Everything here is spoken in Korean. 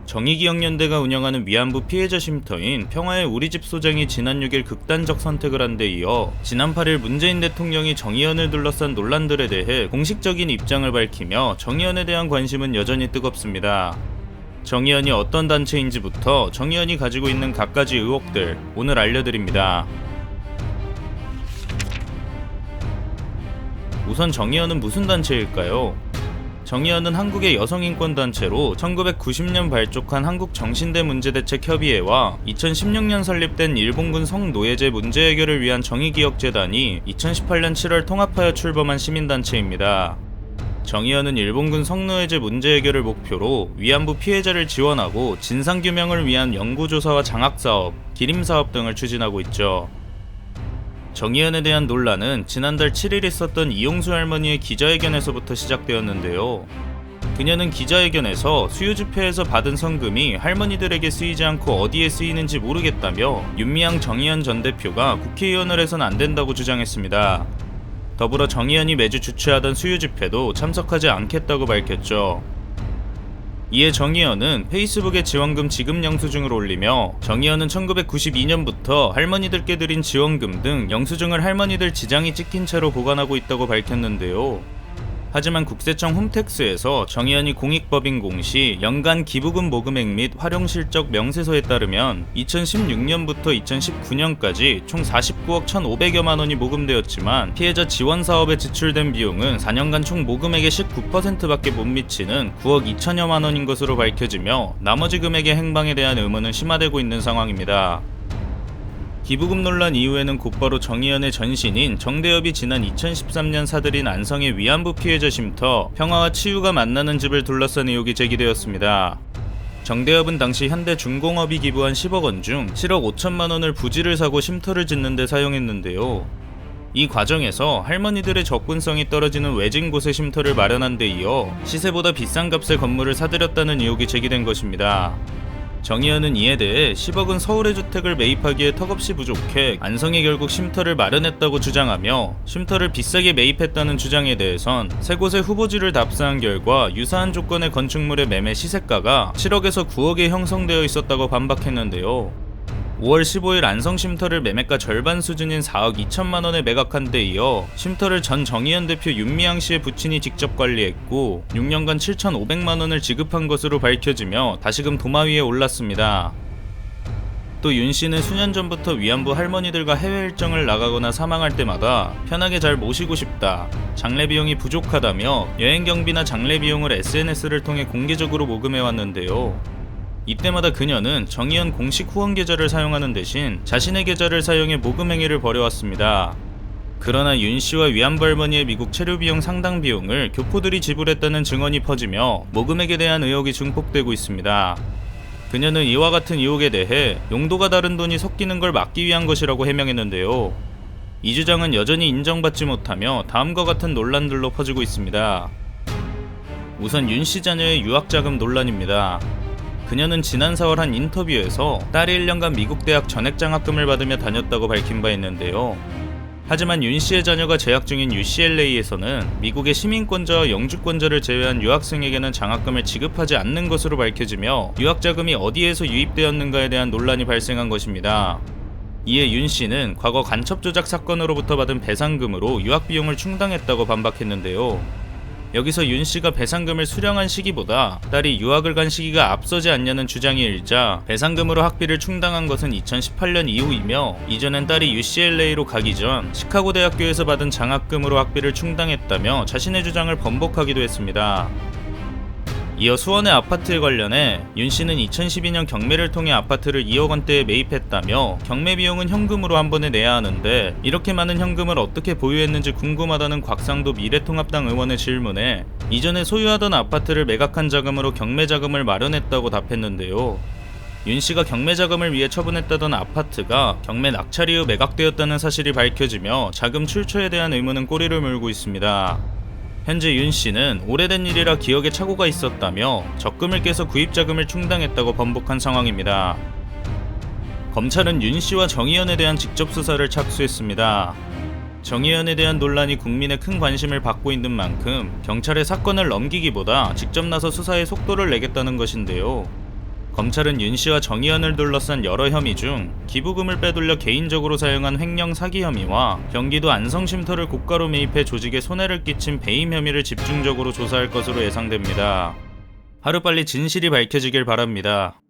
정의기억연대가 운영하는 위안부 피해자 쉼터인 평화의 우리집 소장이 지난 6일 극단적 선택을 한 데 이어 지난 8일 문재인 대통령이 정의연을 둘러싼 논란들에 대해 공식적인 입장을 밝히며 정의연에 대한 관심은 여전히 뜨겁습니다. 정의연이 어떤 단체인지부터 정의연이 가지고 있는 갖가지 의혹들 오늘 알려드립니다. 우선 정의연은 무슨 단체일까요? 정의연은 한국의 여성인권단체로 1990년 발족한 한국정신대문제대책협의회와 2016년 설립된 일본군 성노예제 문제 해결을 위한 정의기억재단이 2018년 7월 통합하여 출범한 시민단체입니다. 정의연은 일본군 성노예제 문제 해결을 목표로 위안부 피해자를 지원하고 진상규명을 위한 연구조사와 장학사업, 기림사업 등을 추진하고 있죠. 정의연에 대한 논란은 지난달 7일 있었던 이용수 할머니의 기자회견에서부터 시작되었는데요. 그녀는 기자회견에서 수요집회에서 받은 성금이 할머니들에게 쓰이지 않고 어디에 쓰이는지 모르겠다며 윤미향 정의연 전 대표가 국회의원을 해선 안 된다고 주장했습니다. 더불어 정의연이 매주 주최하던 수요집회도 참석하지 않겠다고 밝혔죠. 이에 정의연은 페이스북에 지원금 지급 영수증을 올리며 정의연은 1992년부터 할머니들께 드린 지원금 등 영수증을 할머니들 지장이 찍힌 채로 보관하고 있다고 밝혔는데요. 하지만 국세청 홈택스에서 정의연이 공익법인 공시 연간 기부금 모금액 및 활용실적 명세서에 따르면 2016년부터 2019년까지 총 49억 1,500여만 원이 모금되었지만 피해자 지원 사업에 지출된 비용은 4년간 총 모금액의 19%밖에 못 미치는 9억 2천여만 원인 것으로 밝혀지며 나머지 금액의 행방에 대한 의문은 심화되고 있는 상황입니다. 기부금 논란 이후에는 곧바로 정의연의 전신인 정대협이 지난 2013년 사들인 안성의 위안부 피해자 쉼터 평화와 치유가 만나는 집을 둘러싼 의혹이 제기되었습니다. 정대협은 당시 현대중공업이 기부한 10억 원 중 7억 5천만 원을 부지를 사고 쉼터를 짓는 데 사용했는데요. 이 과정에서 할머니들의 접근성이 떨어지는 외진 곳에 쉼터를 마련한 데 이어 시세보다 비싼 값의 건물을 사들였다는 의혹이 제기된 것입니다. 정의연은 이에 대해 10억은 서울의 주택을 매입하기에 턱없이 부족해 안성에 결국 쉼터를 마련했다고 주장하며 쉼터를 비싸게 매입했다는 주장에 대해선 세 곳의 후보지를 답사한 결과 유사한 조건의 건축물의 매매 시세가가 7억에서 9억에 형성되어 있었다고 반박했는데요. 5월 15일 안성 쉼터를 매매가 절반 수준인 4억 2천만 원에 매각한 데 이어 쉼터를 전 정의연 대표 윤미향 씨의 부친이 직접 관리했고 6년간 7,500만 원을 지급한 것으로 밝혀지며 다시금 도마 위에 올랐습니다. 또 윤 씨는 수년 전부터 위안부 할머니들과 해외 일정을 나가거나 사망할 때마다 편하게 잘 모시고 싶다, 장례 비용이 부족하다며 여행 경비나 장례 비용을 SNS를 통해 공개적으로 모금해왔는데요. 이때마다 그녀는 정의연 공식 후원 계좌를 사용하는 대신 자신의 계좌를 사용해 모금 행위를 벌여왔습니다. 그러나 윤 씨와 위안부 할머니의 미국 체류 비용 상당 비용을 교포들이 지불했다는 증언이 퍼지며 모금액에 대한 의혹이 증폭되고 있습니다. 그녀는 이와 같은 의혹에 대해 용도가 다른 돈이 섞이는 걸 막기 위한 것이라고 해명했는데요. 이 주장은 여전히 인정받지 못하며 다음과 같은 논란들로 퍼지고 있습니다. 우선 윤 씨 자녀의 유학자금 논란입니다. 그녀는 지난 4월 한 인터뷰에서 딸이 1년간 미국 대학 전액장학금을 받으며 다녔다고 밝힌 바 있는데요. 하지만 윤 씨의 자녀가 재학 중인 UCLA에서는 미국의 시민권자와 영주권자를 제외한 유학생에게는 장학금을 지급하지 않는 것으로 밝혀지며 유학자금이 어디에서 유입되었는가에 대한 논란이 발생한 것입니다. 이에 윤 씨는 과거 간첩 조작 사건으로부터 받은 배상금으로 유학 비용을 충당했다고 반박했는데요. 여기서 윤 씨가 배상금을 수령한 시기보다 딸이 유학을 간 시기가 앞서지 않냐는 주장이 일자 배상금으로 학비를 충당한 것은 2018년 이후이며 이전엔 딸이 UCLA로 가기 전 시카고 대학교에서 받은 장학금으로 학비를 충당했다며 자신의 주장을 번복하기도 했습니다. 이어 수원의 아파트에 관련해 윤 씨는 2012년 경매를 통해 아파트를 2억 원대에 매입했다며 경매 비용은 현금으로 한 번에 내야 하는데 이렇게 많은 현금을 어떻게 보유했는지 궁금하다는 곽상도 미래통합당 의원의 질문에 이전에 소유하던 아파트를 매각한 자금으로 경매 자금을 마련했다고 답했는데요. 윤 씨가 경매 자금을 위해 처분했다던 아파트가 경매 낙찰 이후 매각되었다는 사실이 밝혀지며 자금 출처에 대한 의문은 꼬리를 물고 있습니다. 현재 윤 씨는 오래된 일이라 기억에 착오가 있었다며 적금을 깨서 구입 자금을 충당했다고 번복한 상황입니다. 검찰은 윤 씨와 정의연에 대한 직접 수사를 착수했습니다. 정의연에 대한 논란이 국민의 큰 관심을 받고 있는 만큼 경찰에 사건을 넘기기보다 직접 나서 수사에 속도를 내겠다는 것인데요. 검찰은 윤 씨와 정의연을 둘러싼 여러 혐의 중 기부금을 빼돌려 개인적으로 사용한 횡령 사기 혐의와 경기도 안성 쉼터를 고가로 매입해 조직에 손해를 끼친 배임 혐의를 집중적으로 조사할 것으로 예상됩니다. 하루빨리 진실이 밝혀지길 바랍니다.